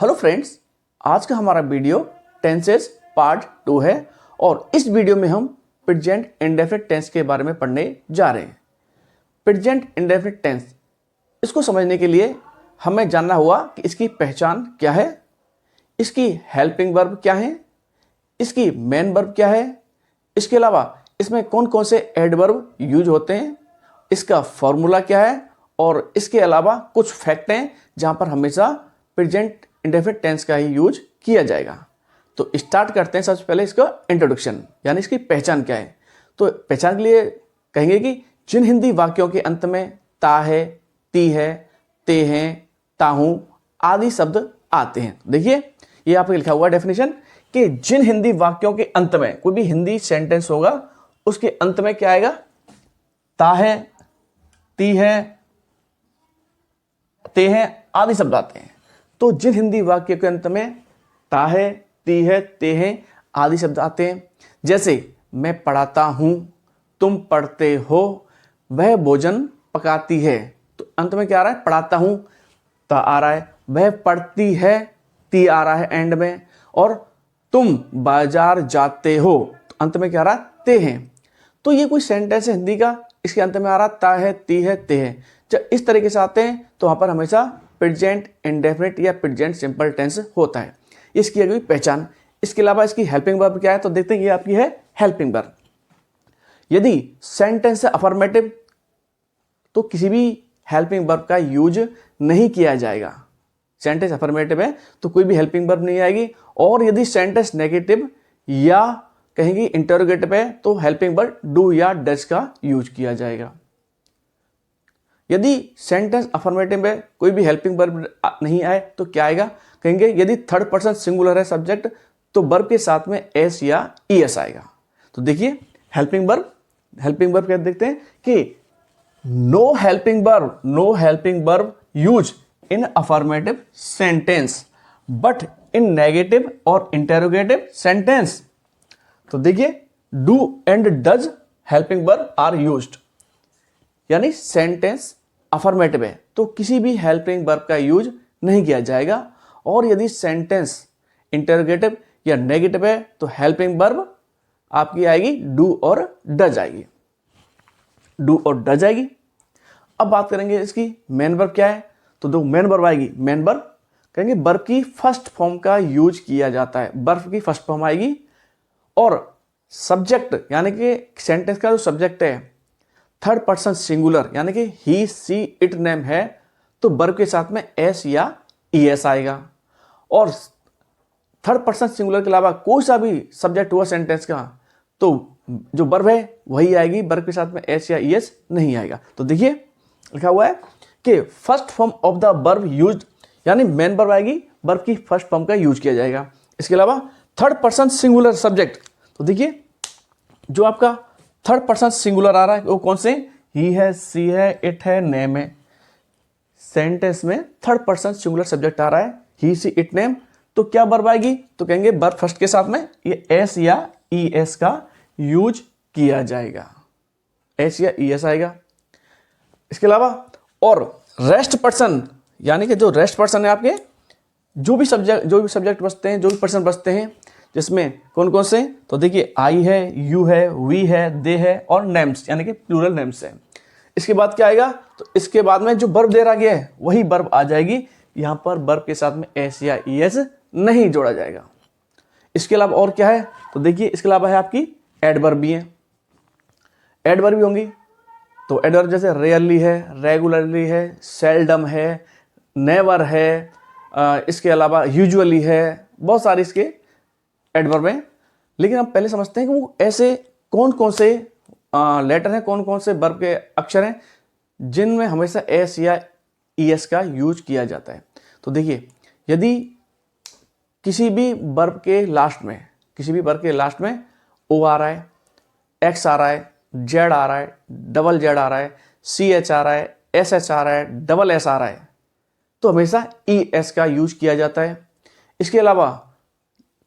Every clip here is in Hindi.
हेलो फ्रेंड्स, आज का हमारा वीडियो टेंसेस पार्ट 2 है और इस वीडियो में हम प्रेजेंट इंडेफिनिट टेंस के बारे में पढ़ने जा रहे हैं। प्रेजेंट इंडेफिनिट टेंस, इसको समझने के लिए हमें जानना हुआ कि इसकी पहचान क्या है, इसकी हेल्पिंग वर्ब क्या है, इसकी मेन वर्ब क्या है, इसके अलावा इसमें कौन कौन से एडवर्ब यूज होते हैं, इसका फॉर्मूला क्या है और इसके अलावा कुछ फैक्ट हैं जहां पर हमेशा प्रेजेंट इंडेफिनिट टेंस का ही यूज किया जाएगा। तो स्टार्ट करते हैं। सबसे पहले इसका इंट्रोडक्शन यानी इसकी पहचान क्या है। तो पहचान के लिए कहेंगे कि जिन हिंदी वाक्यों के अंत में ता है, ती है, ते हैं, ताहू आदि शब्द आते हैं। देखिए ये यहाँ पे लिखा हुआ डेफिनेशन कि जिन हिंदी वाक्यों के अंत में कोई भी हिंदी सेंटेंस होगा उसके अंत में क्या आएगा, ता है, ती है, ते हैं आदि शब्द आते हैं। तो जिन हिंदी वाक्य के अंत में ता है, ती है, ते हैं आदि शब्द आते हैं, जैसे मैं पढ़ाता हूं, तुम पढ़ते हो, वह भोजन पकाती है, तो अंत में क्या आ रहा है, पढ़ाता हूं, ता आ रहा है, वह पढ़ती है, ती आ रहा है एंड में, और तुम बाजार जाते हो, तो अंत में क्या आ रहा है, ते हैं। तो ये कोई सेंटेंस है हिंदी का, इसके अंत में आ रहा ता है, ती है, ते है। जब इस तरीके से आते हैं तो वहां पर हमेशा प्रेजेंट इंडेफिनिट या प्रेजेंट सिंपल टेंस होता है। इसकी अगली पहचान, इसके अलावा इसकी हेल्पिंग वर्ब क्या है, तो देखते हैं ये आपकी है हेल्पिंग वर्ब। यदि सेंटेंस है अफर्मेटिव तो किसी भी हेल्पिंग वर्ब का यूज नहीं किया जाएगा। सेंटेंस अफर्मेटिव है तो कोई भी हेल्पिंग वर्ब नहीं आएगी। और यदि सेंटेंस नेगेटिव या कहेंगे इंटरोगेटिव है तो हेल्पिंग वर्ब डू या डज का यूज किया जाएगा। यदि सेंटेंस अफर्मेटिव है कोई भी हेल्पिंग वर्ब नहीं आए तो क्या आएगा, कहेंगे यदि थर्ड पर्सन सिंगुलर है सब्जेक्ट तो वर्ब के साथ में एस या ईएस आएगा। तो देखिए हेल्पिंग वर्ब क्या देखते हैं कि no helping verb use in affirmative sentence but in negative और इंटेरोगेटिव सेंटेंस। तो देखिए do and does helping verb are used, यानी सेंटेंस अफर्मेटिव है तो किसी भी हेल्पिंग वर्ब का यूज नहीं किया जाएगा। और यदि सेंटेंस इंटरोगेटिव या नेगेटिव है तो हेल्पिंग वर्ब आपकी आएगी डू और डज आएगी, डू और डज आएगी। अब बात करेंगे इसकी मेन वर्ब क्या है, तो दो मेन वर्ब आएगी। मेन वर्ब कहेंगे वर्ब की फर्स्ट फॉर्म का यूज किया जाता है, वर्ब की फर्स्ट फॉर्म आएगी। और सब्जेक्ट यानी कि सेंटेंस का जो सब्जेक्ट है थर्ड पर्सन सिंगुलर यानी कि ही, सी, इट नेम है तो वर्ब के साथ में एस या ईएस आएगा। और थर्ड पर्सन सिंगुलर के अलावा कोई सा भी सब्जेक्ट हुआ सेंटेंस का तो जो वर्ब है वही आएगी, वर्ब के साथ में एस या ईएस नहीं आएगा। तो देखिए लिखा हुआ है कि first form of the verb used, यानी मेन वर्ब आएगी, वर्ब की फर्स्ट फॉर्म का यूज किया जाएगा। इसके अलावा थर्ड पर्सन सिंगुलर सब्जेक्ट, तो देखिए जो आपका थर्ड पर्सन सिंगुलर आ रहा है वो कौन से, ही है, सी है, इट है, नेम है। सेंटेंस में थर्ड पर्सन सिंगुलर सब्जेक्ट आ रहा है, ही, सी, इट, नेम, तो क्या वर्ब आएगी, तो कहेंगे वर्ब फर्स्ट के साथ में ये एस या ई एस का यूज किया जाएगा, एस या ई एस आएगा। इसके अलावा और रेस्ट पर्सन यानी कि जो रेस्ट पर्सन है आपके जो भी सब्जेक्ट बचते हैं, जो भी पर्सन बचते हैं, जिसमें कौन कौन से, तो देखिए आई है, यू है, वी है, दे है और नेम्स यानी कि प्लूरल नेम्स है। इसके बाद क्या आएगा, तो इसके बाद में जो वर्ब दे रहा गया है वही वर्ब आ जाएगी। यहां पर वर्ब के साथ में एस या ईएस नहीं जोड़ा जाएगा। इसके अलावा और क्या है, तो देखिए इसके अलावा है आपकी एडवर्ब भी है, एडवर्ब भी होंगी। तो एडवर्ब जैसे रेयरली है, रेगुलरली है, सेल्डम है, नेवर है, इसके अलावा यूजुअली है, बहुत सारे इसके एडवर्ब हैं। लेकिन हम पहले समझते हैं कि वो ऐसे कौन कौन से लेटर हैं, कौन कौन से वर्ब के अक्षर हैं जिनमें हमेशा एस या ईएस का यूज किया जाता है। तो देखिए यदि किसी भी वर्ब के लास्ट में ओ आ रहा है, एक्स आ रहा है, जेड आ रहा है, डबल जेड आ रहा है, सी एच आ रहा है, एस एच आ रहा है, डबल एस आ रहा है, तो हमेशा ई एस का यूज किया जाता है। इसके अलावा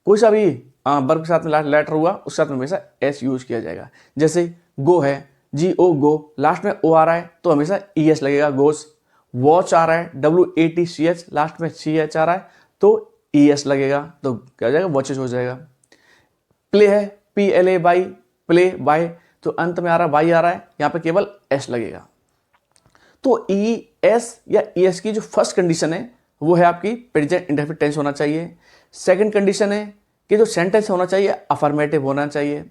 कोई सा भी वर्ब के साथ में लास्ट लेटर हुआ उसके साथ में हमेशा एस यूज किया जाएगा। जैसे गो है, जी ओ गो, लास्ट में ओ आ रहा है तो हमेशा ई एस लगेगा, गोस। वॉच आ रहा है, WATCH, लास्ट में CH आ रहा है तो ES लगेगा, तो क्या हो जाएगा, वॉचेज हो जाएगा। प्ले है, PLA बाई, प्ले बाय, तो अंत में आ रहा बाई आ रहा है, यहाँ पे केवल S लगेगा। तो ES या ES की जो फर्स्ट कंडीशन है वो है आपकी प्रेजेंट इंडेफिनिट टेंस होना चाहिए। सेकंड कंडीशन है कि जो सेंटेंस होना चाहिए अफर्मेटिव होना चाहिए।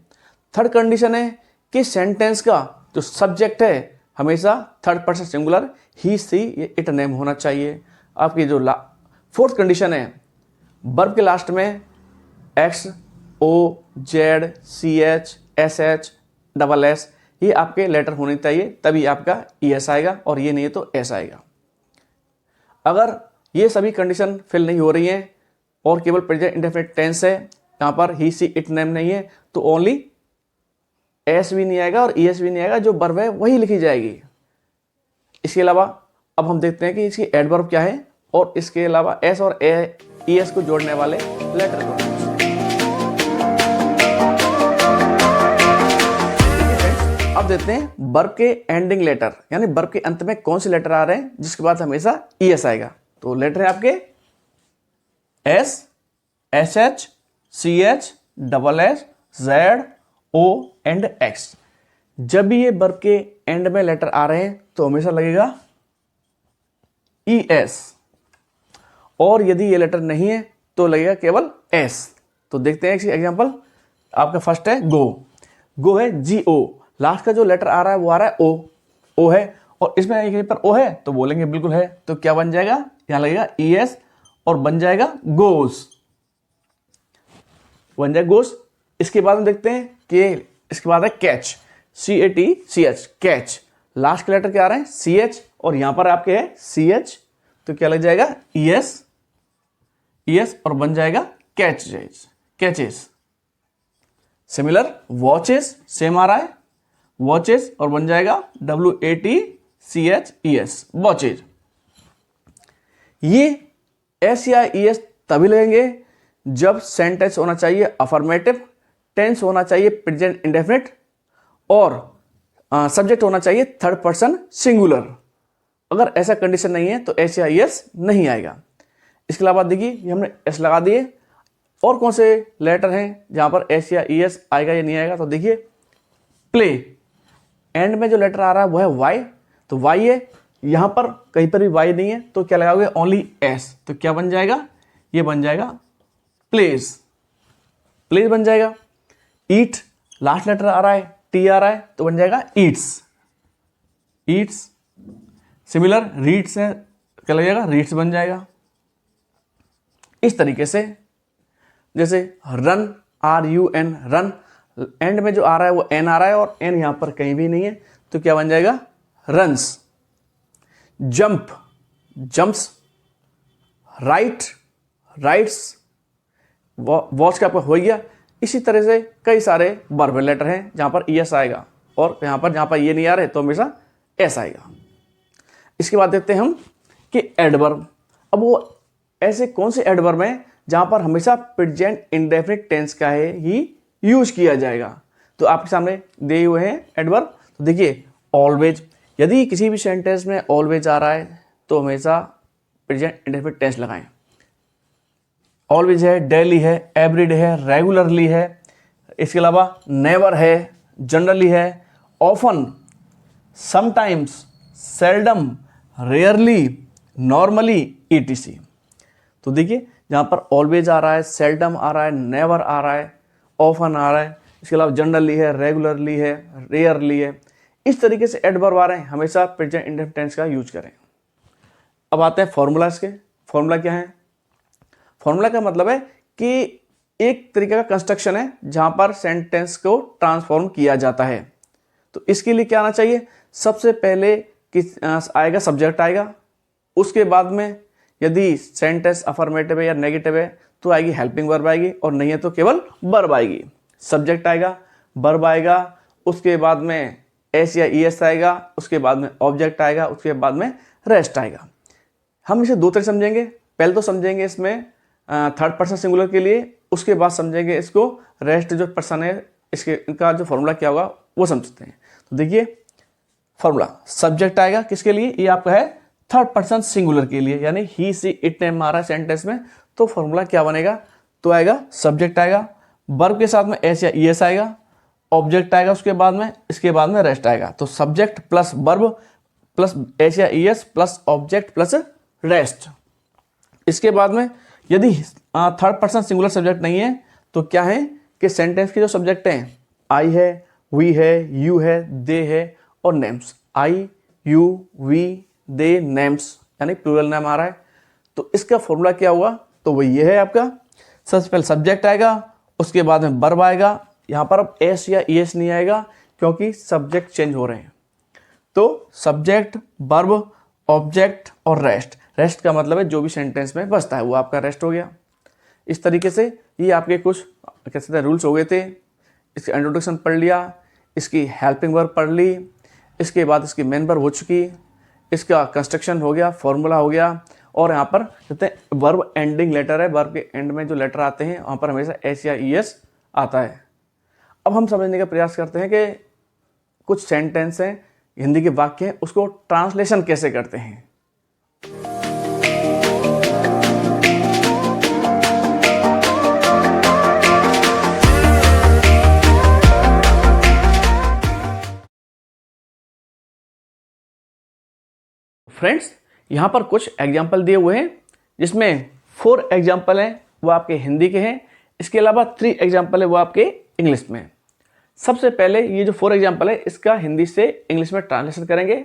थर्ड कंडीशन है कि सेंटेंस का जो सब्जेक्ट है हमेशा third person singular he, she, it, name होना चाहिए। आपकी जो फोर्थ कंडीशन है वर्ब के लास्ट में X, O, Z, CH, SH, SS ये आपके लेटर होने चाहिए, तभी आपका ES आएगा, और ये नहीं है तो S आएगा। अगर ये सभी कंडीशन फिल नहीं हो रही हैं और केवल प्रेजेंट इंडेफिनिट टेंस है, यहाँ पर ही, सी, इट, नेम नहीं है, तो ओनली S भी नहीं आएगा और ES भी नहीं आएगा, जो वर्ब है वही लिखी जाएगी। इसके अलावा अब हम देखते हैं कि इसकी एडवर्ब क्या है, और इसके अलावा S और ES को जोड़ने वाले लेटर को। अब देखते हैं वर्ब के एंडिंग लेटर, यानी वर्ब के अंत में कौन से लेटर आ रहे हैं जिसके बाद हमेशा ES आएगा। तो लेटर है आपके S, SH, CH, SS, Z, O and X। जब भी ये वर्ब के एंड में लेटर आ रहे हैं तो हमेशा लगेगा ES, और यदि ये लेटर नहीं है तो लगेगा केवल S। तो देखते हैं एग्जांपल। आपका फर्स्ट है गो है GO, लास्ट का जो लेटर आ रहा है वो आ रहा है O है, और इसमें यहीं पर O है तो बोलेंगे बिल्कुल है, तो क्या बन जाएगा, यहां लगेगा ES और बन जाएगा गोस, बन जाएगा गोस। इसके बाद हम देखते हैं कि इसके बाद है कैच, CATCH, कैच, लास्ट का लेटर क्या आ रहा है CH, और यहां पर आपके है CH, तो क्या लग जाएगा ES और बन जाएगा कैचेस। सिमिलर वॉचेस, सेम आ रहा है वॉचेस और बन जाएगा WATCHES, वॉचेज। ये S या ES तभी लगेंगे जब सेंटेंस होना चाहिए अफर्मेटिव, टेंस होना चाहिए प्रेजेंट इंडेफिनिट, और सब्जेक्ट होना चाहिए थर्ड पर्सन सिंगुलर। अगर ऐसा कंडीशन नहीं है तो S या ES नहीं आएगा। इसके अलावा देखिए ये हमने S लगा दिए, और कौन से लेटर हैं जहां पर S या ES आएगा या नहीं आएगा। तो देखिए प्ले, एंड में जो लेटर आ रहा है वो है Y, तो Y है, यहां पर कहीं पर भी Y नहीं है तो क्या लगाओगे, ओनली S, तो क्या बन जाएगा, ये बन जाएगा प्लेस बन जाएगा। ईट, लास्ट लेटर आ रहा है T आ रहा है तो बन जाएगा ईट्स। सिमिलर रीड्स है, क्या लगेगा, रीड्स बन जाएगा। इस तरीके से जैसे रन, RUN, रन, एंड में जो आ रहा है वो N आ रहा है और N यहां पर कहीं भी नहीं है तो क्या बन जाएगा, runs. Jump, jumps, rights, watch का आपका हो गया। इसी तरह से कई सारे वर्ब लेटर हैं जहां पर ES आएगा, और जहां पर ये नहीं आ रहे तो हमेशा S आएगा। इसके बाद देखते हैं हम कि एडवर्ब। अब वो ऐसे कौन से एडवर्ब हैं जहां पर हमेशा प्रेजेंट इंडेफिनिट टेंस का ही यूज किया जाएगा। तो आपके सामने दिए हुए हैं एडवर्ब। तो देखिए ऑलवेज, यदि किसी भी सेंटेंस में ऑलवेज आ रहा है तो हमेशा प्रेजेंट इंडेफिनिट टेंस लगाएं। ऑलवेज है, डेली है, एवरीडे है, रेगुलरली है। इसके अलावा नेवर है, जनरली है, often, sometimes, seldom, rarely, normally, ETC। तो देखिए जहां पर ऑलवेज आ रहा है, सेल्डम आ रहा है, नेवर आ रहा है, ऑफन आ रहा है, इसके अलावा जनरली है, रेगुलरली है, रेयरली है, इस तरीके से एडवर्ब आ रहे हैं, हमेशा प्रेजेंट इंडेफिनिट टेंस का यूज करें। अब आते हैं फॉर्मूलाज के। फॉर्मूला क्या है, फॉर्मूला का मतलब है कि एक तरीके का कंस्ट्रक्शन है जहां पर सेंटेंस को ट्रांसफॉर्म किया जाता है। तो इसके लिए क्या आना चाहिए, सबसे पहले आएगा सब्जेक्ट आएगा, उसके बाद में यदि सेंटेंस अफर्मेटिव है या नेगेटिव है तो आएगी हेल्पिंग वर्ब आएगी, और नहीं है तो केवल वर्ब आएगी। सब्जेक्ट आएगा, वर्ब आएगा, उसके बाद में S या ES आएगा, उसके बाद में ऑब्जेक्ट आएगा, उसके बाद में रेस्ट आएगा। हम इसे दो तरह समझेंगे। पहले तो समझेंगे इसमें थर्ड पर्सन सिंगुलर के लिए, उसके बाद समझेंगे इसको रेस्ट जो पर्सन है इसके, इनका जो फॉर्मूला क्या होगा वो समझते हैं। तो देखिए फॉर्मूला, सब्जेक्ट आएगा किसके लिए, ये आपका है थर्ड पर्सन सिंगुलर के लिए, यानी ही, सी, इट, नेम आ रहा है सेंटेंस में तो फॉर्मूला क्या बनेगा, तो आएगा सब्जेक्ट आएगा, वर्ब के साथ में एस या ई एस आएगा, ऑब्जेक्ट आएगा उसके बाद में, इसके बाद में रेस्ट आएगा। तो subject plus verb plus S या E S plus object plus rest. इसके बाद में यदि थर्ड पर्सन सिंगुलर सब्जेक्ट नहीं है तो क्या है कि सेंटेंस के जो सब्जेक्ट हैं आई है, वी है, यू है, दे है और names. I, you, we, they, names यानी प्लूरल नाम आ रहा है। तो इसका फॉर्मूला क्या हुआ, तो वो ये है आपका, सबसे पहले सब्जेक्ट आएगा, उसके बाद में वर्ब आएगा। यहाँ पर अब एस या ई एस नहीं आएगा क्योंकि सब्जेक्ट चेंज हो रहे हैं। तो सब्जेक्ट, वर्ब, ऑब्जेक्ट और रेस्ट। रेस्ट का मतलब है जो भी सेंटेंस में बचता है वो आपका रेस्ट हो गया। इस तरीके से ये आपके कुछ कह सकते हैं रूल्स हो गए थे। इसका इंट्रोडक्शन पढ़ लिया, इसकी हेल्पिंग वर्ब पढ़ ली, इसके बाद इसकी मेन वर्ब हो चुकी, इसका कंस्ट्रक्शन हो गया, फॉर्मूला हो गया। और यहाँ पर कहते हैं वर्ब एंडिंग लेटर है, वर्ब के एंड में जो लेटर आते हैं वहाँ पर हमेशा एस या ई एस आता है। अब हम समझने का प्रयास करते हैं कि कुछ सेंटेंस हैं, हिंदी के वाक्य हैं, उसको ट्रांसलेशन कैसे करते हैं। फ्रेंड्स, यहाँ पर कुछ एग्जाम्पल दिए हुए हैं जिसमें 4 एग्जाम्पल हैं वो आपके हिंदी के हैं, इसके अलावा 3 एग्जाम्पल है वो आपके इंग्लिश में। सबसे पहले ये जो 4 एग्जाम्पल है इसका हिंदी से इंग्लिश में ट्रांसलेशन करेंगे।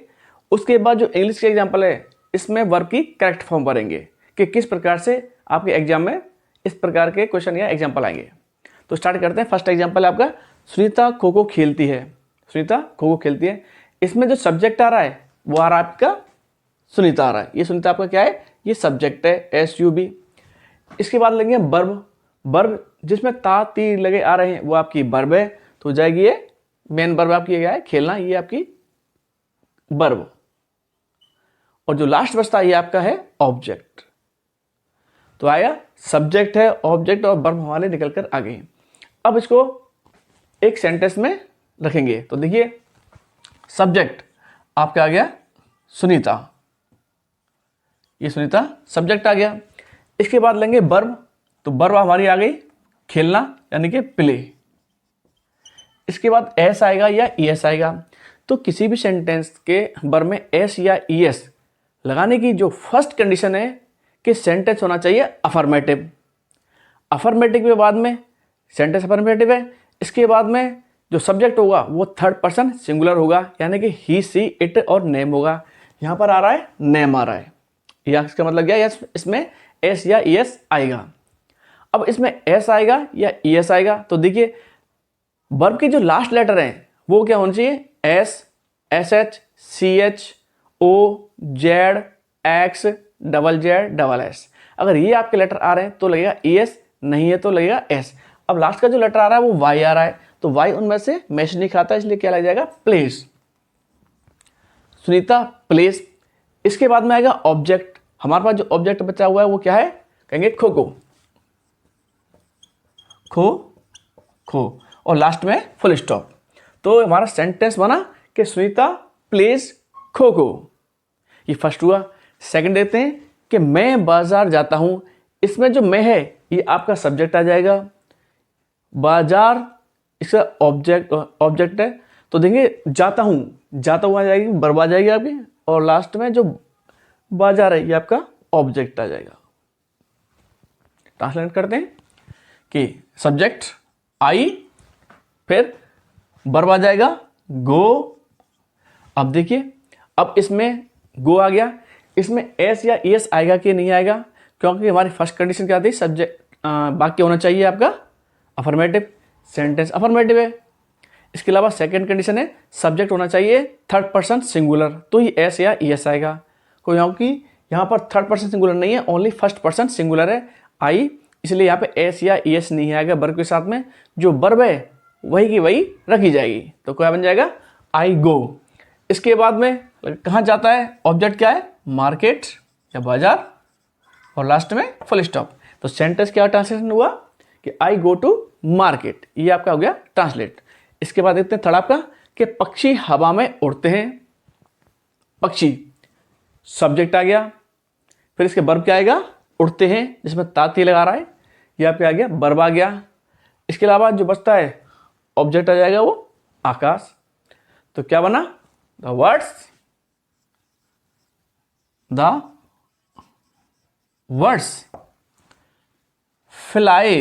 उसके बाद जो इंग्लिश के एग्जाम्पल है इसमें वर्ब की करेक्ट फॉर्म भरेंगे कि किस प्रकार से आपके एग्जाम में इस प्रकार के क्वेश्चन या एग्जाम्पल आएंगे। तो स्टार्ट करते हैं। फर्स्ट एग्जाम्पल है आपका, सुनीता खो खो खेलती है। सुनीता खो खो खेलती है, इसमें जो सब्जेक्ट आ रहा है वो आ रहा है आपका सुनीता आ रहा है। ये सुनीता आपका क्या है, ये सब्जेक्ट है, एस यू बी। इसके बाद लेंगे वर्ब। वर्ब जिसमें ता ती लगे आ रहे हैं वो आपकी वर्ब है, तो हो जाएगी ये मेन वर्ब आपकी क्या है, खेलना, ये आपकी वर्ब। और जो लास्ट बचता है ये आपका है ऑब्जेक्ट। तो आया सब्जेक्ट है, ऑब्जेक्ट और वर्ब हमारे निकल कर आ गए। अब इसको एक सेंटेंस में रखेंगे। तो देखिए सब्जेक्ट आपका आ गया सुनीता, ये सुनीता सब्जेक्ट आ गया। इसके बाद लेंगे वर्ब, तो वर्ब हमारी आ गई खेलना यानी कि प्ले। इसके बाद एस आएगा या ई एस आएगा। तो किसी भी सेंटेंस के वर्ब में एस या ई एस लगाने की जो फर्स्ट कंडीशन है कि सेंटेंस होना चाहिए अफर्मेटिव। अफर्मेटिव के बाद में सेंटेंस अफर्मेटिव है, इसके बाद में जो सब्जेक्ट होगा वो थर्ड पर्सन सिंगुलर होगा यानी कि ही, सी, इट और नेम होगा। यहाँ पर आ रहा है नेम आ रहा है, या इसका मतलब क्या है, इसमें एस या ई एस आएगा। अब इसमें एस आएगा या ई एस आएगा, तो देखिए वर्ब के जो लास्ट लेटर हैं वो क्या होना चाहिए, S, S H, C H, O, Z, X, double Z, double S. अगर ये आपके लेटर आ रहे हैं तो लगेगा ई एस, नहीं है तो लगेगा एस। अब लास्ट का जो लेटर आ रहा है वो वाई आ रहा है, तो वाई उनमें से मैच नहीं खाता, इसलिए क्या लग जाएगा, प्लेस। सुनीता प्लेस। इसके बाद में आएगा ऑब्जेक्ट। हमारे पास जो ऑब्जेक्ट बचा हुआ है वो क्या है, कहेंगे खो खो, खो खो, और लास्ट में फुल स्टॉप। तो हमारा सेंटेंस बना कि सुनीता प्लेस खो खो, ये फर्स्ट हुआ। सेकंड देते हैं कि मैं बाजार जाता हूं। इसमें जो मैं है ये आपका सब्जेक्ट आ जाएगा, बाजार इसका ऑब्जेक्ट है, तो देंगे जाता हूं, जाता हुआ आ जाएगी, वर्ब आ जाएगी आपकी, और लास्ट में जो बाजार है ये आपका ऑब्जेक्ट आ जाएगा। ट्रांसलेट करते हैं कि सब्जेक्ट आई, फिर वर्ब आ जाएगा गो। अब देखिए अब इसमें गो आ गया, इसमें एस या एस आएगा कि नहीं आएगा, क्योंकि हमारी फर्स्ट कंडीशन क्या थी, सब्जेक्ट वाक्य होना चाहिए आपका अफर्मेटिव, सेंटेंस अफर्मेटिव है। इसके अलावा सेकंड कंडीशन है सब्जेक्ट होना चाहिए थर्ड पर्सन सिंगुलर, तो ये एस या ई एस आएगा, क्योंकि यहाँ पर थर्ड पर्सन सिंगुलर नहीं है, ओनली फर्स्ट पर्सन सिंगुलर है आई, इसलिए यहाँ पे एस या ई एस नहीं आएगा। वर्ब के साथ में जो वर्ब है वही की वही रखी जाएगी, तो क्या बन जाएगा, आई गो। इसके बाद में कहाँ जाता है, ऑब्जेक्ट क्या है, मार्केट या बाजार, और लास्ट में फुल स्टॉप। तो सेंटेंस क्या ट्रांसलेशन हुआ कि आई गो टू मार्केट, ये आपका हो गया ट्रांसलेट। इसके बाद देखते हैं थर्ड आपका कि पक्षी हवा में उड़ते हैं। पक्षी सब्जेक्ट आ गया, फिर इसके वर्ब क्या आएगा, उड़ते हैं, जिसमें ताती लगा रहा है, यहाँ पे आ गया बर्ब आ गया। इसके अलावा जो बचता है ऑब्जेक्ट आ जाएगा वो आकाश। तो क्या बना? The words fly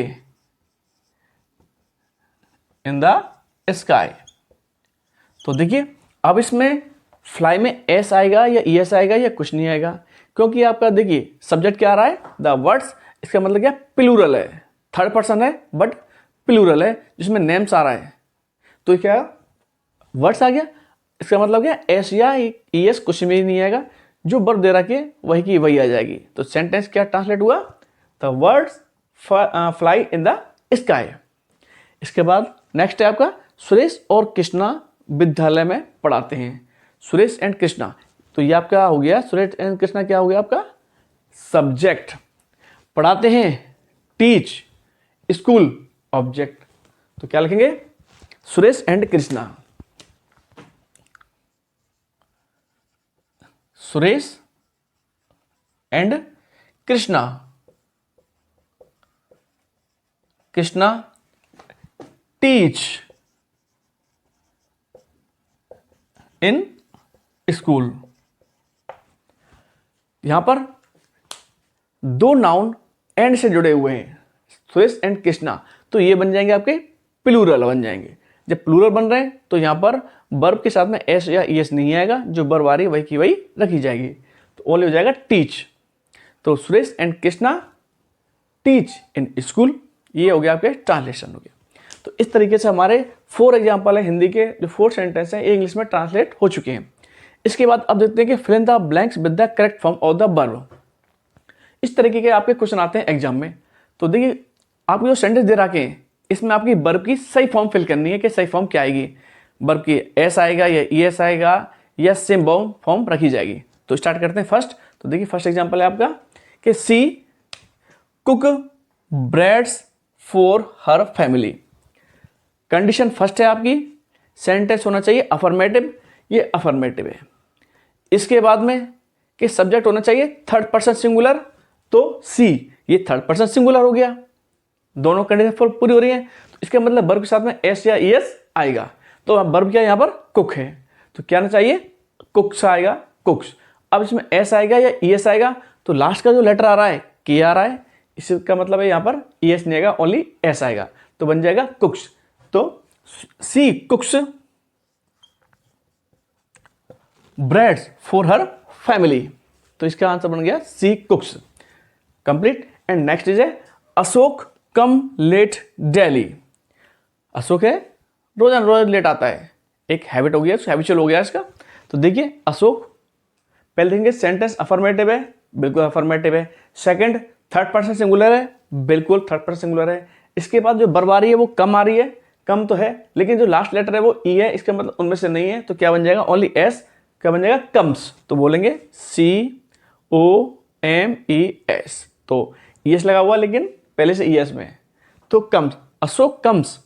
in the sky. तो देखिए अब इसमें फ्लाई में एस आएगा या ईएस आएगा या कुछ नहीं आएगा, क्योंकि आपका देखिए सब्जेक्ट क्या आ रहा है? The words. इसका मतलब क्या? प्लूरल है, थर्ड पर्सन है बट प्लूरल है, जिसमें नेम्स आ रहा है। तो क्या वर्ड्स आ गया, इसका मतलब क्या? एस या ईएस कुछ भी नहीं आएगा, जो वर्ब दे रखी है वही की वही आ जाएगी। तो सेंटेंस क्या ट्रांसलेट हुआ? The words fly in the sky. इसके बाद नेक्स्ट है आपका सुरेश और कृष्णा विद्यालय में पढ़ाते हैं। सुरेश एंड कृष्णा, तो ये आपका हो गया, सुरेश एंड कृष्णा क्या हो गया आपका? सब्जेक्ट। पढ़ाते हैं टीच, स्कूल ऑब्जेक्ट। तो क्या लिखेंगे? Suresh and Krishna. Suresh and Krishna, Krishna teach in school. यहां पर दो नाउन एंड से जुड़े हुए हैं, सुरेश एंड कृष्णा, तो ये बन जाएंगे आपके प्लूरल बन जाएंगे। जब प्लूरल बन रहे हैं तो यहां पर वर्ब के साथ में एस या ईएस नहीं आएगा, जो वर्ब आ रही है वही की वही रखी जाएगी। तो ओनली हो जाएगा टीच। तो Suresh and Krishna teach in school, ये हो गया आपके ट्रांसलेशन हो गया। तो इस तरीके से हमारे 4 एग्जाम्पल है हिंदी के, जो 4 सेंटेंस हैं ये इंग्लिश में ट्रांसलेट हो चुके हैं। इसके बाद अब देखते हैं कि fill in the blanks with the correct form of the verb. इस तरीके के आपके क्वेश्चन आते हैं एग्जाम में। तो देखिए आपको जो सेंटेंस दे रखे हैं इसमें आपकी वर्ब की सही फॉर्म फिल करनी है कि सही फॉर्म क्या आएगी। वर्ब की एस आएगा या ईएस आएगा या सेम फॉर्म रखी जाएगी। तो स्टार्ट करते हैं फर्स्ट। तो देखिए फर्स्ट एग्जांपल है आपका कि she cook breads for her family. Condition first है आपकी, सेंटेंस होना चाहिए अफर्मेटिव, ये अफर्मेटिव है। इसके बाद में कि सब्जेक्ट होना चाहिए थर्ड पर्सन सिंगुलर, तो सी ये थर्ड पर्सन सिंगुलर हो गया, दोनों कंडीशन पूरी हो रही है। तो इसका मतलब वर्ब के साथ में एस या ईएस आएगा। तो वर्ब क्या यहाँ पर? कुक है, तो क्या आना चाहिए? कुक्स आएगा, कुक्स। अब इसमें एस आएगा या ईएस आएगा, तो लास्ट का जो लेटर आ रहा है के आ रहा है, इसका मतलब है यहाँ पर ईएस नहीं आएगा, ओनली एस आएगा, तो बन जाएगा कुक्स। तो she cooks breads for her family, तो इसका आंसर बन गया she cooks. Complete. And next is है Ashok come late daily. Ashok है रोजाना रोज लेट आता है, एक हैबिट हो गया, हैबिचुअल हो गया इसका। तो देखिए अशोक, पहले देखेंगे सेंटेंस अफर्मेटिव है, बिल्कुल अफर्मेटिव है। सेकंड थर्ड पर्सन सिंगुलर है, बिल्कुल थर्ड पर्सन सिंगुलर है। इसके बाद जो वर्ब आ रही है वो कम आ रही है, कम तो है, लेकिन जो लास्ट लेटर है वो ई है, इसका मतलब उनमें से नहीं है, तो क्या बन जाएगा? Only S. क्या बन जाएगा? कम्स। तो बोलेंगे C O M E S, तो ईएस लगा हुआ लेकिन पहले से ईएस में है, तो comes. Ashok comes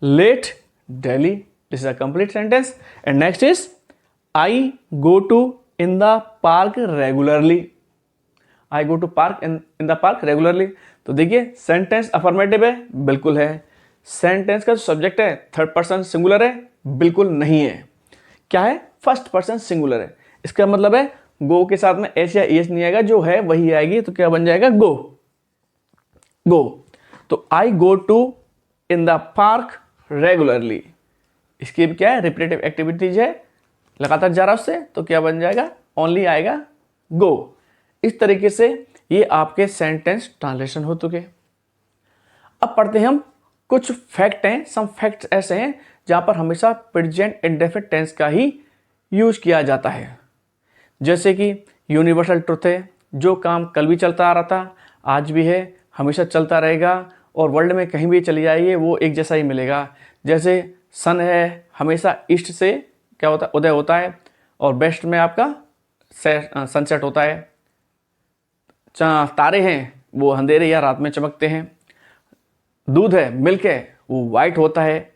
late daily, this is a complete sentence. And next is I go to in the park regularly. I go to park in the park regularly. तो देखिए सेंटेंस अफर्मेटिव है, बिल्कुल है। सेंटेंस का जो सब्जेक्ट है थर्ड पर्सन सिंगुलर है, बिल्कुल नहीं है। क्या है? फर्स्ट पर्सन सिंगुलर है। इसका मतलब है गो के साथ में एस या ईएस नहीं आएगा, जो है वही आएगी, तो क्या बन जाएगा? Go, go. तो I go to in the park regularly, इसकी क्या है? रिपीटेटिव एक्टिविटीज है, लगातार जा रहा उससे, तो क्या बन जाएगा? ओनली आएगा गो। इस तरीके से ये आपके सेंटेंस ट्रांसलेशन हो चुके। अब पढ़ते हैं हम कुछ फैक्ट हैं, सम फैक्ट्स ऐसे हैं जहां पर हमेशा प्रेजेंट इंडेफिनिट टेंस का ही यूज किया जाता है। जैसे कि यूनिवर्सल ट्रुथ है, जो काम कल भी चलता आ रहा था, आज भी है, हमेशा चलता रहेगा, और वर्ल्ड में कहीं भी चली जाइए वो एक जैसा ही मिलेगा। जैसे सन है, हमेशा ईस्ट से क्या होता है? उदय होता है, और वेस्ट में आपका सनसेट होता है। तारे हैं वो अंधेरे या रात में चमकते हैं। दूध है, मिल्क है, वो वाइट होता है।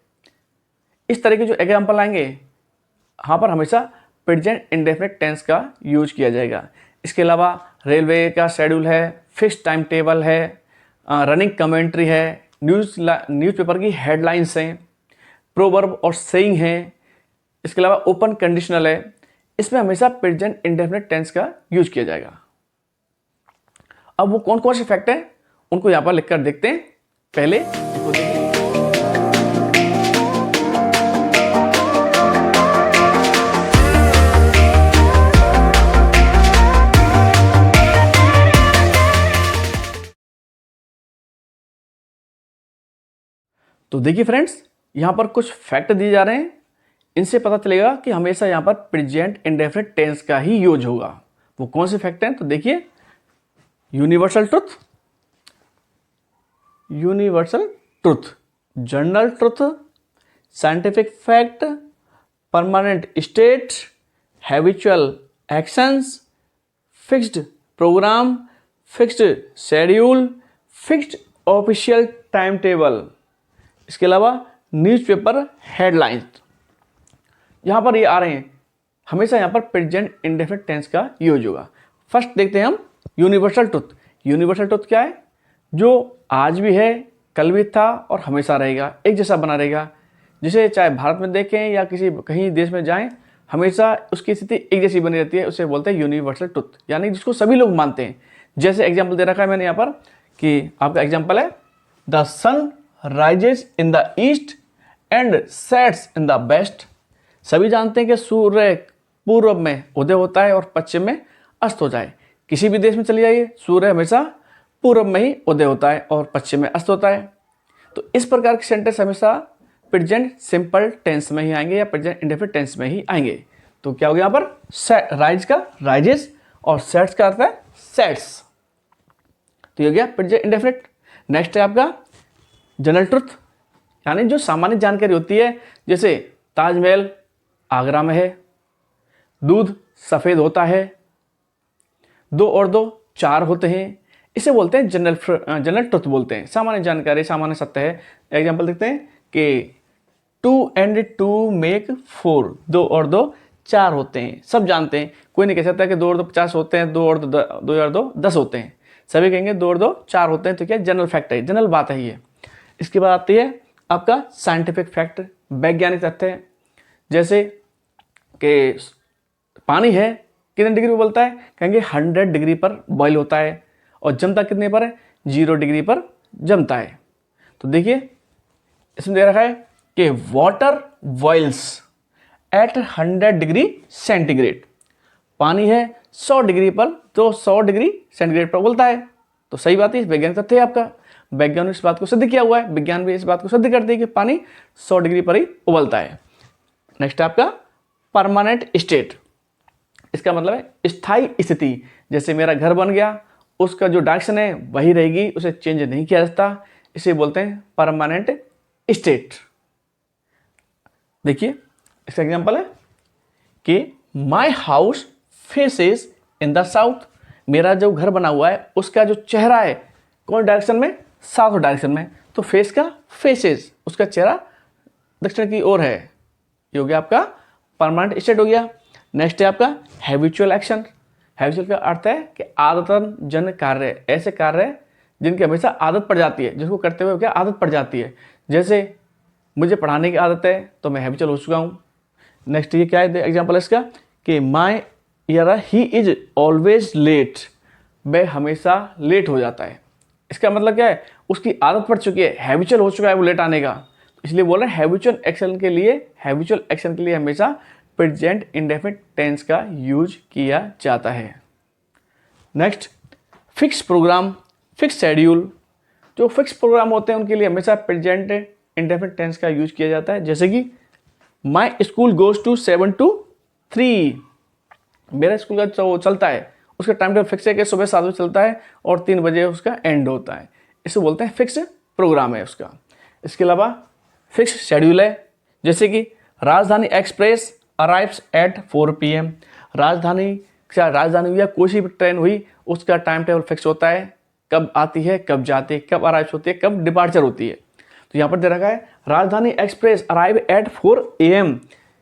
इस तरह के जो एग्जाम्पल आएंगे यहाँ पर हमेशा प्रेजेंट इंडेफिनिट टेंस का यूज किया जाएगा। इसके अलावा रेलवे का शेड्यूल है, फिक्स टाइम टेबल है, रनिंग कमेंट्री है, न्यूज़पेपर की हेडलाइंस हैं, प्रोवर्ब और सेइंग हैं, इसके अलावा ओपन कंडीशनल है। इसमें हमेशा प्रेजेंट इंडेफिनिट टेंस का यूज किया जाएगा। अब वो कौन कौन से फैक्ट हैं उनको यहां पर लिखकर देखते हैं। पहले इसको देखिए। तो देखिए फ्रेंड्स, यहां पर कुछ फैक्ट दिए जा रहे हैं, इनसे पता चलेगा कि हमेशा यहां पर प्रेजेंट इंडेफिनिट टेंस का ही यूज होगा। वो कौन से फैक्ट हैं तो देखिए, universal truth, general truth, scientific fact, permanent state, habitual actions, fixed programme, fixed schedule, fixed official time table, इसके अलावा न्यूज़पेपर हेडलाइंस। यहां पर ये आ रहे हैं, हमेशा यहां पर प्रेजेंट इंडेफिनिट टेंस का यूज होगा। फर्स्ट देखते हैं हम यूनिवर्सल ट्रुथ। यूनिवर्सल ट्रुथ क्या है? जो आज भी है, कल भी था और हमेशा रहेगा, एक जैसा बना रहेगा। जिसे चाहे भारत में देखें या किसी कहीं देश में जाएं, हमेशा उसकी स्थिति एक जैसी बनी रहती है, उसे बोलते हैं यूनिवर्सल ट्रुथ, यानी जिसको सभी लोग मानते हैं। जैसे एग्जाम्पल दे रखा है मैंने यहाँ पर कि आपका एग्जाम्पल है, the sun rises in the east and sets in the west. सभी जानते हैं कि सूर्य पूर्व में उदय होता है और पश्चिम में अस्त हो जाए। किसी भी देश में चले जाइए, सूर्य हमेशा पूर्व में ही उदय होता है और पश्चिम में अस्त होता है। तो इस प्रकार के सेंटेंस हमेशा प्रेजेंट सिंपल टेंस में ही आएंगे या प्रेजेंट इंडेफिनिट टेंस में ही आएंगे। तो क्या हो गया यहाँ पर, राइज का राइजेस और सेट्स का अर्थ है सेट्स। तो ये हो गया प्रेजेंट इंडेफिनिट। नेक्स्ट है आपका जनरल ट्रुथ, यानी जो सामान्य जानकारी होती है, जैसे ताजमहल आगरा में है, दूध सफ़ेद होता है, 2 और 2 4 होते हैं, इसे बोलते हैं जनरल ट्रुथ बोलते हैं, सामान्य जानकारी, सामान्य सत्य है। एग्जाम्पल देखते हैं कि 2 and 2 make 4, 2 और 2 4 होते हैं, सब जानते हैं। कोई नहीं कह सकता कि 2 और 2 50 होते हैं, 2 और 2 10 होते हैं, सभी कहेंगे 2 और 2 4 होते हैं। तो क्या जनरल फैक्ट है, जनरल बात है ये। इसके बाद आती है आपका साइंटिफिक फैक्ट, वैज्ञानिक तथ्य है। जैसे कि पानी है कितने डिग्री पर बोलता है, कहेंगे 100 डिग्री पर बॉयल होता है, और जमता कितने पर है, 0 डिग्री पर जमता है। तो देखिए इसमें दे रखा है कि water boils at 100 degree centigrade. पानी है 100 डिग्री पर, तो 100 डिग्री सेंटीग्रेड पर उबलता है। तो सही बात है, वैज्ञानिक तथ्य है आपका। वैज्ञानिक इस बात को सिद्ध किया हुआ है, विज्ञान भी इस बात को सिद्ध करते हैं कि पानी 100 डिग्री पर ही उबलता है। नेक्स्ट है आपका परमानेंट स्टेट। इसका मतलब है स्थायी स्थिति। जैसे मेरा घर बन गया, उसका जो डायरेक्शन है वही रहेगी, उसे चेंज नहीं किया जाता, इसे बोलते हैं परमानेंट स्टेट। देखिए इसका एग्जांपल है कि my house faces in the south. मेरा जो घर बना हुआ है उसका जो चेहरा है कौन डायरेक्शन में, साउथ डायरेक्शन में। तो फेस का फेसेस, उसका चेहरा दक्षिण की ओर है। ये हो गया आपका परमानेंट स्टेट हो गया। नेक्स्ट है आपका हैबिचुअल एक्शन। हैबिचुअल का अर्थ है कि आदतन जन कार्य, ऐसे कार्य जिनकी हमेशा आदत पड़ जाती है, जिसको करते हुए क्या आदत पड़ जाती है। जैसे मुझे पढ़ाने की आदत है तो मैं हैबिचुअल हो चुका हूँ। नेक्स्ट ये क्या है एग्जाम्पल है इसका कि माई यार ही इज ऑलवेज लेट। वह हमेशा लेट हो जाता है। इसका मतलब क्या है, उसकी आदत पड़ चुकी है, हैबिचुअल हो चुका है वो लेट आने का। इसलिए बोल रहे हैं हैबिचुअल एक्शन के लिए हमेशा प्रेजेंट इंडेफिनिट टेंस का यूज किया जाता है। Next fix programme, fix schedule. जो फिक्स प्रोग्राम होते हैं उनके लिए हमेशा प्रेजेंट इंडेफिनिट टेंस का यूज किया जाता है। जैसे कि my school goes to 7 to 3। मेरा स्कूल का जो चलता है उसका टाइम टेबल फिक्स है कि सुबह 7 बजे चलता है और 3 बजे उसका एंड होता है। इसे बोलते हैं फिक्स प्रोग्राम है उसका। इसके अलावा फिक्स शेड्यूल है, जैसे कि राजधानी एक्सप्रेस अराइव्स एट 4 PM। राजधानी या कोई सी भी ट्रेन हुई उसका टाइम टेबल फिक्स होता है, कब आती है, कब जाती है, कब अराइव होती है, कब डिपार्चर होती है। तो यहाँ पर दे रखा है राजधानी एक्सप्रेस अराइव एट 4 AM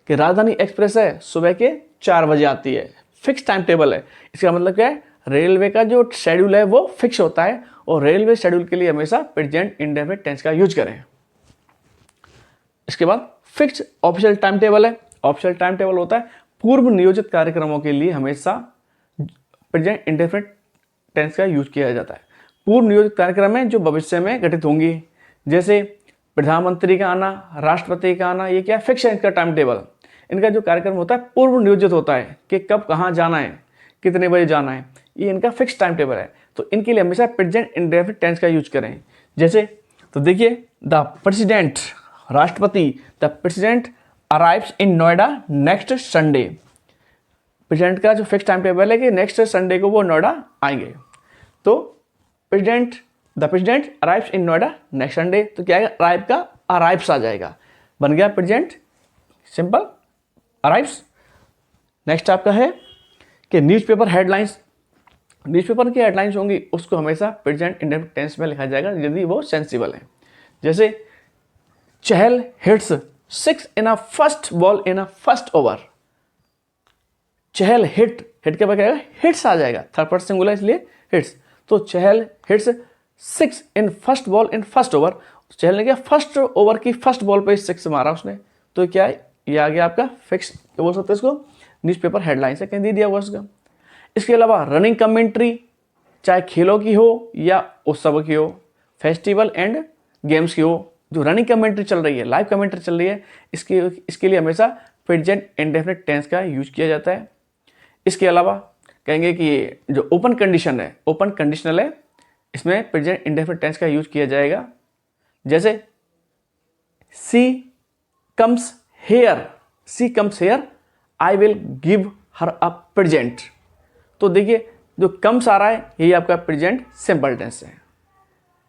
कि राजधानी एक्सप्रेस है सुबह के 4 बजे आती है, फिक्स टाइम टेबल है। इसका मतलब क्या है, रेलवे का जो शेड्यूल है वो फिक्स होता है और रेलवे शेड्यूल के लिए हमेशा प्रेजेंट इंडेफिनिट टेंस का यूज करें। इसके बाद फिक्स ऑफिशियल टाइम टेबल है। ऑफिशियल टाइम टेबल होता है पूर्व नियोजित कार्यक्रमों के लिए हमेशा प्रेजेंट इंडेफिनिट टेंस का यूज किया जाता है। पूर्व नियोजित कार्यक्रम है जो भविष्य में घटित होंगी, जैसे प्रधानमंत्री का आना, राष्ट्रपति का आना, ये क्या फिक्स है इनका टाइम टेबल। इनका जो कार्यक्रम होता है पूर्व नियोजित होता है कि कब कहाँ जाना है, कितने बजे जाना है, ये इनका फिक्स टाइम टेबल है। तो इनके लिए हमेशा प्रेजेंट इंडेफिनिट टेंस का यूज करें। जैसे तो देखिए, द प्रेसिडेंट, राष्ट्रपति, the president arrives in Noida next Sunday. President का जो फिक्स टाइम टेबल है कि नेक्स्ट संडे को वो नोएडा आएंगे। तो president, the president arrives in Noida next Sunday, तो क्या है, अराइव का अराइव्स आ जाएगा, बन गया प्रेजेंट सिंपल अराइव्स। नेक्स्ट आपका है कि न्यूज़पेपर हेडलाइंस। न्यूज़पेपर की हेडलाइंस होंगी उसको हमेशा प्रेजेंट इंडेफिनिट टेंस में लिखा जाएगा यदि वो सेंसिबल है। जैसे Chahal hits 6 in a first ball in a first over. Chahal hit, hit के बाद क्या आएगा, हिट्स आ जाएगा, थर्ड पर्सन सिंगुलर इसलिए हिट्स। तो Chahal hits 6 in first ball in first over. Chahal ने क्या फर्स्ट ओवर की फर्स्ट बॉल पे 6 मारा उसने, तो क्या है, ये आ गया आपका फिक्स, क्या बोल सकते हैं इसको, न्यूज़पेपर हेडलाइन से कहीं दे दिया हुआ उसका। इसके अलावा रनिंग कमेंट्री, चाहे खेलों की हो या उत्सव की हो, फेस्टिवल एंड गेम्स की हो, जो रनिंग कमेंट्री चल रही है, लाइव कमेंट्री चल रही है, इसके लिए हमेशा प्रेजेंट इंडेफिनिट टेंस का यूज किया जाता है। इसके अलावा कहेंगे कि जो ओपन कंडीशन है, ओपन कंडीशनल है, इसमें प्रेजेंट इंडेफिनिट टेंस का यूज किया जाएगा। जैसे she comes here, she comes here, I will give her a present. तो देखिए जो कम्स आ रहा है यही आपका प्रेजेंट सिंपल टेंस है।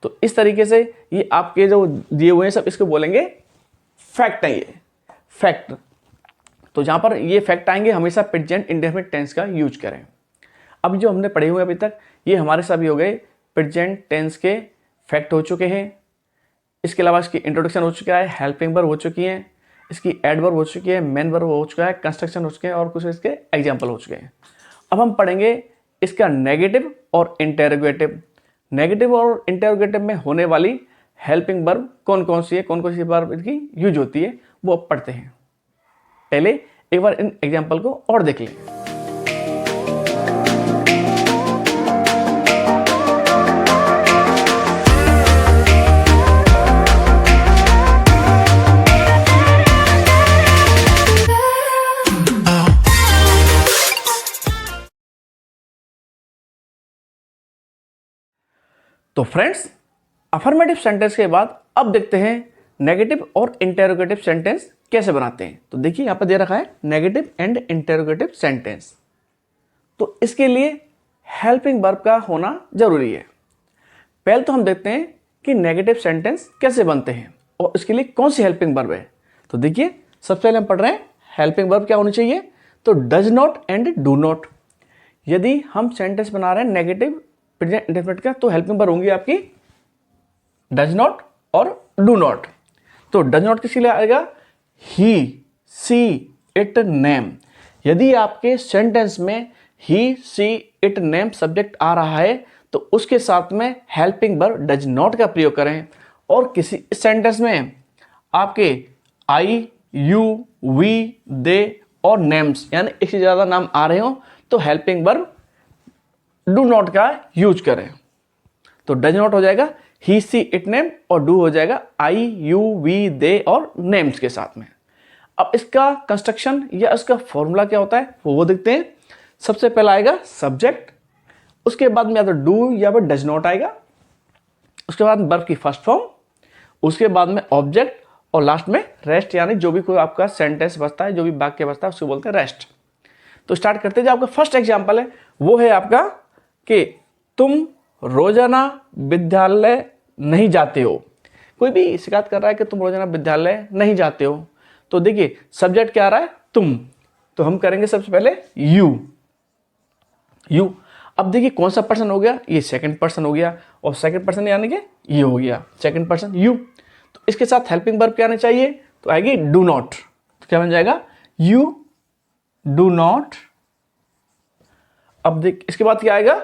तो इस तरीके से ये आपके जो दिए हुए हैं सब इसको बोलेंगे फैक्ट है, ये फैक्ट। तो जहां पर ये फैक्ट आएंगे हमेशा प्रेजेंट इंडेफिनिट टेंस का यूज करें। अब जो हमने पढ़े हुए अभी तक ये हमारे सभी हो गए प्रेजेंट टेंस के फैक्ट हो चुके हैं। इसके अलावा इसकी इंट्रोडक्शन हो चुका है, हेल्पिंग वर्ब हो चुकी है, इसकी एडवर्ब हो चुकी है, मेन वर्ब हो चुका है, कंस्ट्रक्शन हो चुके हैं और कुछ इसके एग्जाम्पल हो चुके हैं। अब हम पढ़ेंगे इसका नेगेटिव और इंटेरोगेटिव। नेगेटिव और इंटेरोगेटिव में होने वाली हेल्पिंग वर्ब कौन कौन सी है, कौन कौन सी वर्ब इसकी यूज होती है, वो अब पढ़ते हैं। पहले एक बार इन एग्जाम्पल को और देख लें। तो फ्रेंड्स, अफर्मेटिव सेंटेंस के बाद अब देखते हैं नेगेटिव और इंटेरोगेटिव सेंटेंस कैसे बनाते हैं। तो देखिए यहां पर दे रखा है नेगेटिव एंड इंटेरोगेटिव सेंटेंस। तो इसके लिए हेल्पिंग वर्ब का होना जरूरी है। पहले तो हम देखते हैं कि नेगेटिव सेंटेंस कैसे बनते हैं और इसके लिए कौन सी हेल्पिंग वर्ब है। तो देखिए सबसे पहले हम पढ़ रहे हैं हेल्पिंग वर्ब क्या होनी चाहिए। तो does not and do not. यदि हम सेंटेंस बना रहे हैं नेगेटिव प्रेजेंट इंडेफिनिट का तो हेल्पिंग वर्ब होंगी आपकी डज नॉट और डू नॉट। तो डज नॉट किसके लिए आएगा, ही, सी, इट, नेम। यदि आपके सेंटेंस में ही, सी, इट, नेम सब्जेक्ट आ रहा है तो उसके साथ में हेल्पिंग वर्ब डज नॉट का प्रयोग करें। और किसी सेंटेंस में आपके आई, यू, वी, दे और नेम्स यानी एक से ज्यादा नाम आ रहे हो तो हेल्पिंग वर्ब डू नॉट का यूज करें। तो डज नॉट हो जाएगा ही, सी, इट, नेम और डू हो जाएगा आई, यू, वी, दे और नेम्स के साथ में। अब इसका कंस्ट्रक्शन या इसका फॉर्मूला क्या होता है वो देखते हैं। सबसे पहला आएगा सब्जेक्ट, उसके बाद में या तो डू या फिर डज नॉट आएगा, उसके बाद वर्ब की फर्स्ट फॉर्म, उसके बाद में ऑब्जेक्ट और लास्ट में रेस्ट, यानी जो भी कोई आपका सेंटेंस बचता है, जो भी वाक्य बचता है उसको बोलते हैं रेस्ट। तो स्टार्ट करते हैं। जो आपका फर्स्ट एग्जाम्पल है वो है आपका कि तुम रोजाना विद्यालय नहीं जाते हो। कोई भी शिकायत कर रहा है कि तुम रोजाना विद्यालय नहीं जाते हो। तो देखिए सब्जेक्ट क्या आ रहा है, तुम, तो हम करेंगे सबसे पहले यू, यू। अब देखिए कौन सा पर्सन हो गया, ये सेकंड पर्सन हो गया और सेकंड पर्सन यानी कि ये हो गया सेकंड पर्सन यू। तो इसके साथ हेल्पिंग वर्ब क्या आनी चाहिए, तो आएगी डू नॉट। तो क्या बन जाएगा, यू डू नॉट। अब देख इसके बाद क्या आएगा,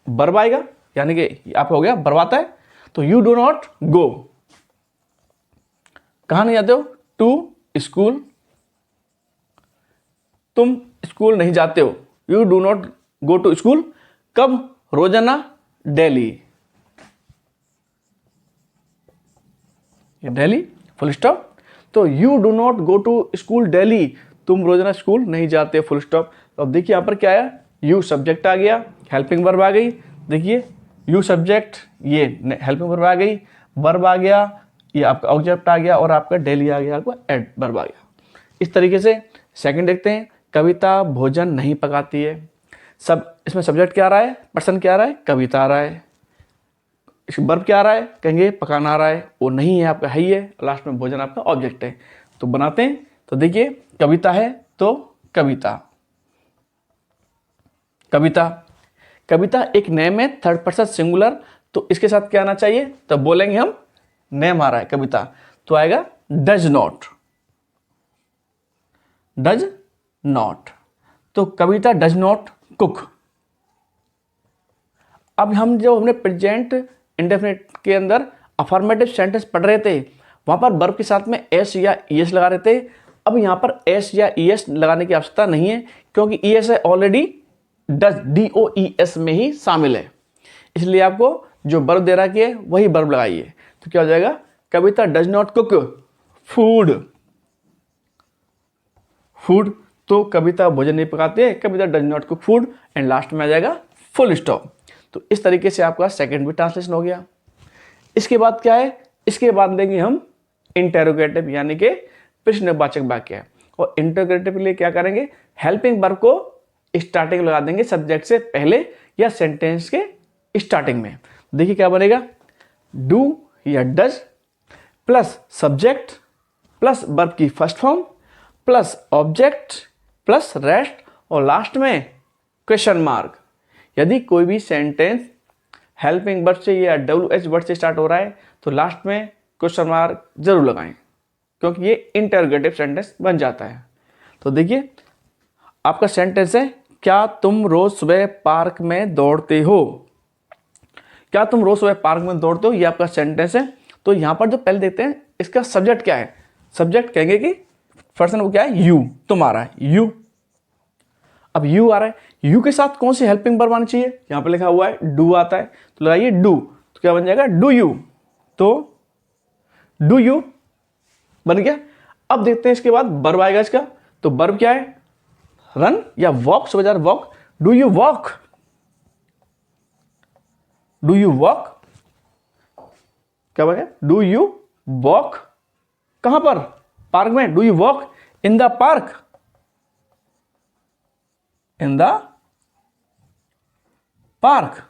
वर्ब आएगा, यानी कि आपका हो गया वर्ब आता है। तो यू डू नॉट गो, कहाँ नहीं जाते हो, टू स्कूल, तुम स्कूल नहीं जाते हो, you do not go to school, कब, रोजाना, डेली, डेली, फुल स्टॉप। तो you do not go to school daily, तुम रोजाना स्कूल नहीं जाते, फुल स्टॉप। तो अब देखिए यहाँ पर क्या आया, यू सब्जेक्ट आ गया, हेल्पिंग वर्ब आ गई, देखिए यू सब्जेक्ट, ये हेल्पिंग वर्ब आ गई, वर्ब आ गया, ये आपका ऑब्जेक्ट आ गया, और आपका डेली आ गया, आपका एड वर्ब आ गया। इस तरीके से सेकंड देखते हैं, कविता भोजन नहीं पकाती है। सब इसमें सब्जेक्ट क्या आ रहा है, पर्सन क्या आ रहा है, कविता आ रहा है, वर्ब क्या आ रहा है, कहेंगे पकाना आ रहा है, वो नहीं है आपका, है ही है, लास्ट में भोजन आपका ऑब्जेक्ट है। तो बनाते हैं, तो देखिए कविता है तो कविता, कविता, कविता एक नेम है, थर्ड पर्सन सिंगुलर, तो इसके साथ क्या आना चाहिए, तो बोलेंगे हम नेम आ रहा है कविता, तो आएगा डज नॉट, डज नॉट। तो कविता डज नॉट कुक। अब हम जो हमने प्रेजेंट इंडेफिनिट के अंदर अफर्मेटिव सेंटेंस पढ़ रहे थे, वहां पर वर्ब के साथ में एस या ईएस लगा रहे थे। अब यहां पर एस या ईएस लगाने की आवश्यकता नहीं है, क्योंकि ईएस है ऑलरेडी डज, DOES में ही शामिल है, इसलिए आपको जो वर्ब दे रखा है वही वर्ब लगाइए। तो क्या हो जाएगा, Kavita does not cook food, food, तो कविता भोजन नहीं पकाती है, Kavita does not cook food, and last में आ जाएगा फुल स्टॉप। तो इस तरीके से आपका सेकंड भी ट्रांसलेशन हो गया। इसके बाद क्या है, इसके बाद देंगे हम इंटेरोगेटिव, यानी कि प्रश्नवाचक वाक्य। और इंटेरोगेटिव के लिए क्या करेंगे, हेल्पिंग वर्ब को स्टार्टिंग लगा देंगे सब्जेक्ट से पहले या सेंटेंस के स्टार्टिंग में। देखिए क्या बनेगा, डू या does plus subject plus verb की first form plus object plus rest, और लास्ट में क्वेश्चन मार्क। यदि कोई भी सेंटेंस हेल्पिंग वर्ब से या WH वर्ड से स्टार्ट हो रहा है तो लास्ट में क्वेश्चन मार्क जरूर लगाएं, क्योंकि ये इंटरोगेटिव सेंटेंस बन जाता है। तो देखिए आपका सेंटेंस है, क्या तुम रोज सुबह पार्क में दौड़ते हो, क्या तुम रोज सुबह पार्क में दौड़ते हो, ये आपका सेंटेंस है। तो यहां पर जो पहले देखते हैं इसका सब्जेक्ट क्या है, सब्जेक्ट कहेंगे कि पर्सन वो क्या है, यू, तुम आ रहा है, यू। अब यू आ रहा है, यू के साथ कौन सी हेल्पिंग वर्ब आनी चाहिए, यहां पे लिखा हुआ है डू आता है, तो लगाइए डू, तो क्या बन जाएगा, डू यू, तो डू यू बन गया। अब देखते हैं इसके बाद वर्ब आएगा इसका, तो वर्ब क्या है, रन या वॉक, सुबह जा walk, do you walk, do you walk, क्या बन गया, डू यू वॉक, कहां पर, पार्क में, do you walk in the park, in the park.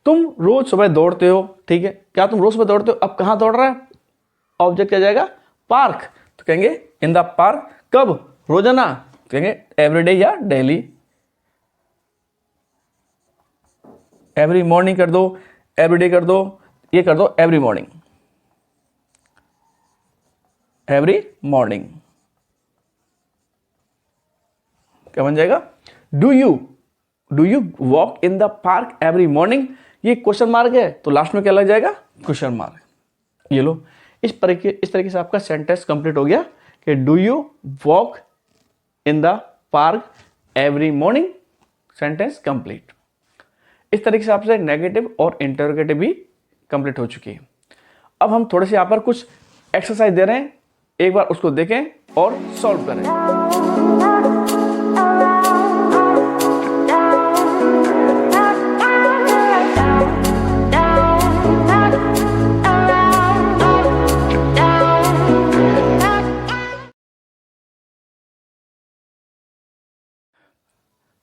तुम रोज सुबह दौड़ते हो, ठीक है, क्या तुम रोज सुबह दौड़ते हो, अब कहां दौड़ रहा है, ऑब्जेक्ट क्या जाएगा, पार्क, तो कहेंगे इन द पार्क, कब, रोजाना, कहेंगे एवरीडे या डेली, एवरी मॉर्निंग कर दो, एवरीडे कर दो, ये कर दो एवरी मॉर्निंग, एवरी मॉर्निंग, क्या बन जाएगा, do you walk in the park every morning, ये क्वेश्चन मार्क है, तो लास्ट में क्या लग जाएगा, क्वेश्चन मार्क। ये लो, इस तरीके से आपका सेंटेंस कंप्लीट हो गया कि do you walk in the park every morning, sentence complete. इस तरीके से आपसे नेगेटिव और इंटरोगेटिव भी कंप्लीट हो चुकी है। अब हम थोड़े से यहाँ पर कुछ एक्सरसाइज दे रहे हैं, एक बार उसको देखें और सॉल्व करें।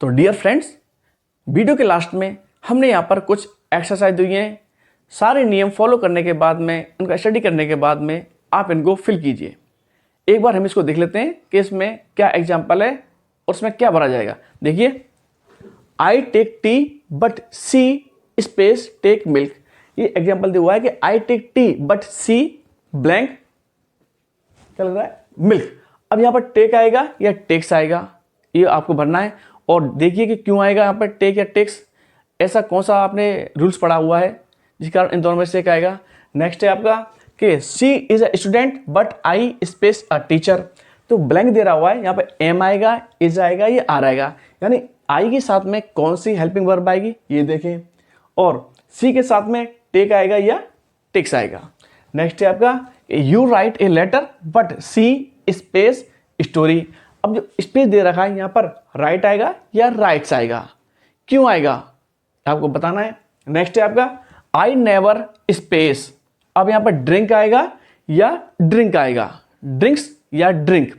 तो डियर फ्रेंड्स, वीडियो के लास्ट में हमने यहाँ पर कुछ एक्सरसाइज दी हैं, सारे नियम फॉलो करने के बाद में, उनका स्टडी करने के बाद में आप इनको फिल कीजिए। एक बार हम इसको देख लेते हैं कि इसमें क्या एग्जाम्पल है और उसमें क्या भरा जाएगा। देखिए, I take tea but she space take milk, ये एग्जाम्पल दिया हुआ है कि I take tea but she blank क्या लग रहा है, मिल्क। अब यहाँ पर टेक आएगा या टेक्स आएगा, ये आपको भरना है, और देखिए कि क्यों आएगा यहाँ पर टेक या टेक्स, ऐसा कौन सा आपने रूल्स पढ़ा हुआ है जिस कारण इन दोनों में से एक आएगा। नेक्स्ट है आपका कि she is a student but I space a teacher, तो ब्लैंक दे रहा हुआ है, यहाँ पे एम आएगा, इज आएगा, ये आर आएगा, यानी आई के साथ में कौन सी हेल्पिंग वर्ब आएगी ये देखें, और सी के साथ में टेक आएगा या टेक्स आएगा। नेक्स्ट है आपका you write a letter but she space story, अब जो स्पेस दे रखा है यहाँ पर राइट आएगा या राइट्स आएगा, क्यों आएगा आपको बताना है। नेक्स्ट है आपका आई नेवर स्पेस, अब यहाँ पर ड्रिंक आएगा या ड्रिंक आएगा, ड्रिंक्स या ड्रिंक,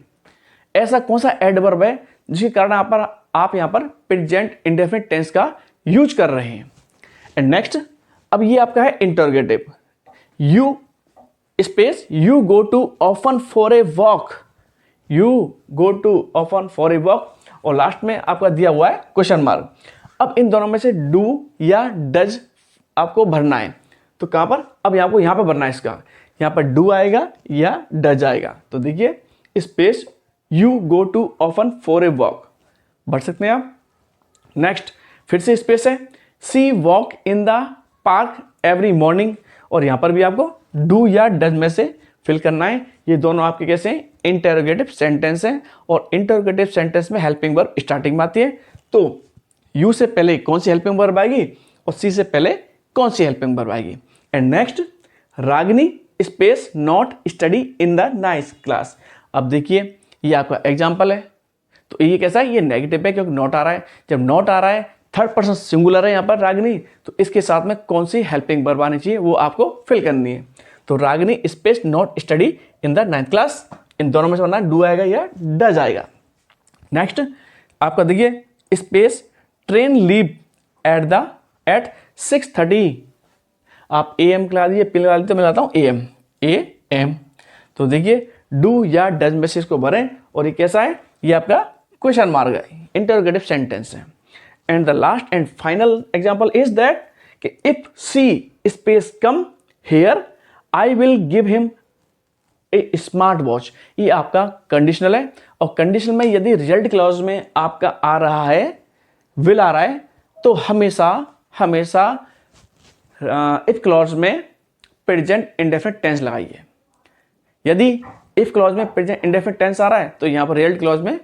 ऐसा कौन सा एडवर्ब है जिसके कारण आप यहाँ पर प्रेजेंट इंडेफिनिट टेंस का यूज कर रहे हैं। एंड नेक्स्ट, अब ये आपका है interrogative, you space you go to often for a walk, you go to often for a walk, और लास्ट में आपका दिया हुआ है क्वेश्चन मार्क। अब इन दोनों में से डू या डज आपको भरना है, तो कहां पर, अब आपको यहां पर भरना है इसका, यहां पर डू आएगा या डज आएगा, तो देखिए space you go to often for a walk भर सकते हैं आप। नेक्स्ट फिर से स्पेस है she walk in the park every morning, और यहां पर भी आपको डू या डज में से फिल करना है। ये दोनों आपके कैसे हैं, इंटरोगेटिव सेंटेंस हैं, और इंटरोगेटिव सेंटेंस में हेल्पिंग वर्ब स्टार्टिंग में आती है, तो यू से पहले कौन सी हेल्पिंग वर्ब आएगी और सी से पहले कौन सी हेल्पिंग वर्ब आएगी। And next Ragini space not study in the nice class, अब देखिए ये आपका एग्जाम्पल है, तो ये कैसा है, ये नेगेटिव है क्योंकि नॉट आ रहा है, जब नॉट आ रहा है थर्ड पर्सन सिंगुलर है यहाँ पर रागिनी, तो इसके साथ में कौन सी हेल्पिंग वर्ब आनी चाहिए वो आपको फिल करनी है। तो Ragini space not study in the 9th class, इन दोनों में से बनना डू आएगा या डज आएगा। नेक्स्ट आपका देखिए स्पेस ट्रेन लीव एट 6:30, आप AM के ला दिए, पिल ला दिए, तो मैं लाता हूँ AM, तो देखिए डू या डज में से इसको भरें, और ये कैसा है, ये आपका क्वेश्चन मार्क है, इंटरोगेटिव सेंटेंस है। And the last and final example is that कि if she space come here I will give him a smart watch, ये आपका कंडीशनल है, और कंडीशनल में यदि रिजल्ट क्लॉज में आपका आ रहा है, विल आ रहा है, तो हमेशा इफ क्लॉज में प्रेजेंट इंडेफिनिट टेंस लगाइए। यदि इफ क्लॉज में प्रेजेंट इंडेफिनिट टेंस आ रहा है तो यहाँ पर रिजल्ट क्लॉज में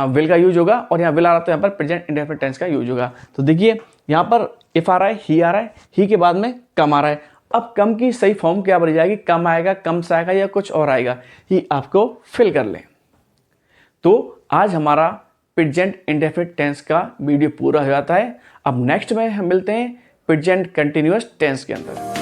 विल का यूज होगा, और यहाँ विल आ रहा है तो यहाँ पर प्रेजेंट इंडेफिनिट टेंस का यूज होगा। तो देखिए यहाँ पर इफ आ रहा है, ही आ रहा है, ही के बाद में कम आ रहा है, अब कम की सही फॉर्म क्या बन जाएगी, कम आएगा, कम से आएगा या कुछ और आएगा, ये आपको फिल कर लें। तो आज हमारा प्रेजेंट इंडेफिनिट टेंस का वीडियो पूरा हो जाता है। अब नेक्स्ट में हम मिलते हैं प्रेजेंट कंटिन्यूअस टेंस के अंदर।